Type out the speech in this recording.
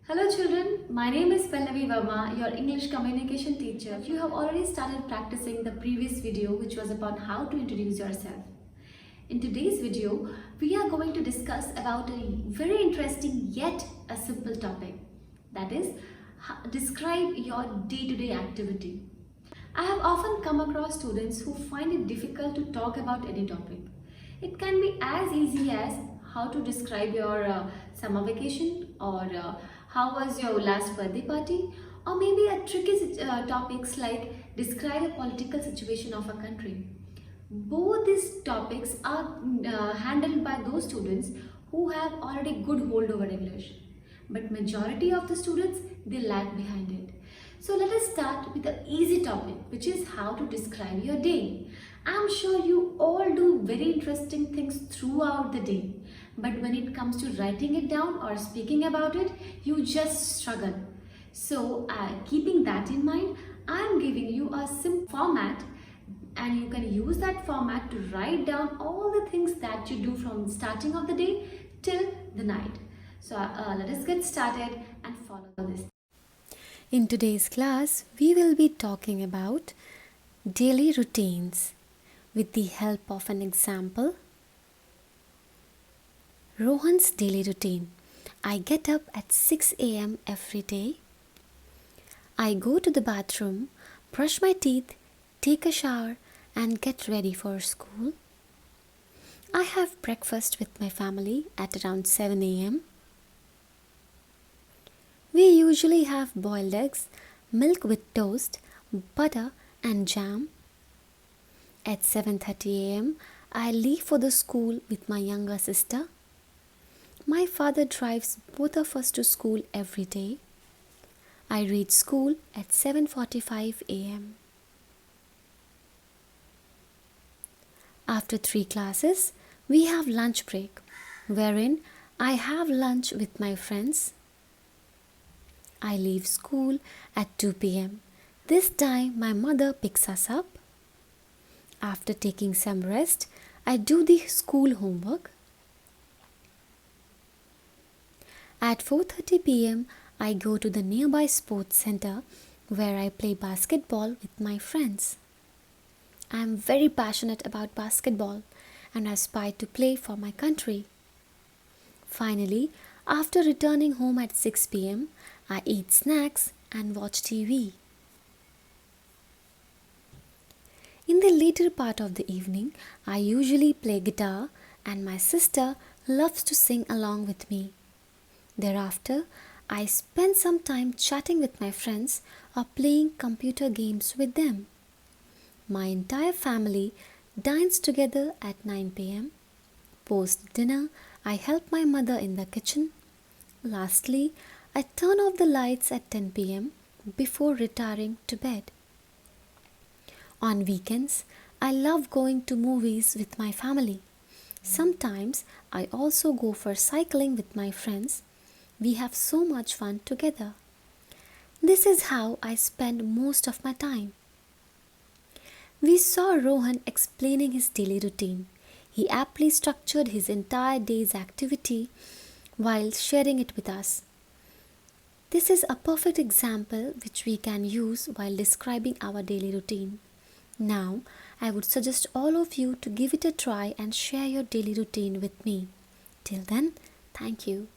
Hello children, my name is Pallavi Verma, your English communication teacher. You have already started practicing the previous video which was about how to introduce yourself. In today's video, we are going to discuss about a very interesting yet a simple topic. That is, describe your day-to-day activity. I have often come across students who find it difficult to talk about any topic. It can be as easy as how to describe your summer vacation or how was your last birthday party, or maybe a tricky topics like describe a political situation of a country. Both these topics are handled by those students who have already good hold over English, but majority of the students, they lag behind it. So let us start with the easy topic, which is how to describe your day. I'm sure you all do very interesting things throughout the day, but when it comes to writing it down or speaking about it, you just struggle. So keeping that in mind, I'm giving you a simple format, and you can use that format to write down all the things that you do from starting of the day till the night. So let us get started and follow this. In today's class, we will be talking about daily routines with the help of an example. Rohan's daily routine. I get up at 6 a.m. every day. I go to the bathroom, brush my teeth, take a shower and get ready for school. I have breakfast with my family at around 7 a.m. We usually have boiled eggs, milk with toast, butter and jam. At 7:30 a.m. I leave for the school with my younger sister. My father drives both of us to school every day. I reach school at 7:45 a.m. After 3 classes, we have lunch break, wherein I have lunch with my friends. I leave school at 2 p.m. This time my mother picks us up. After taking some rest, I do the school homework. At 4:30 p.m. I go to the nearby sports center where I play basketball with my friends. I am very passionate about basketball and aspire to play for my country. Finally, after returning home at 6 p.m., I eat snacks and watch TV. In the later part of the evening, I usually play guitar and my sister loves to sing along with me. Thereafter, I spend some time chatting with my friends or playing computer games with them. My entire family dines together at 9 p.m. Post dinner, I help my mother in the kitchen. Lastly, I turn off the lights at 10 p.m. before retiring to bed. On weekends, I love going to movies with my family. Sometimes I also go for cycling with my friends. We have so much fun together. This is how I spend most of my time. We saw Rohan explaining his daily routine. He aptly structured his entire day's activity while sharing it with us. This is a perfect example which we can use while describing our daily routine. Now, I would suggest all of you to give it a try and share your daily routine with me. Till then, thank you.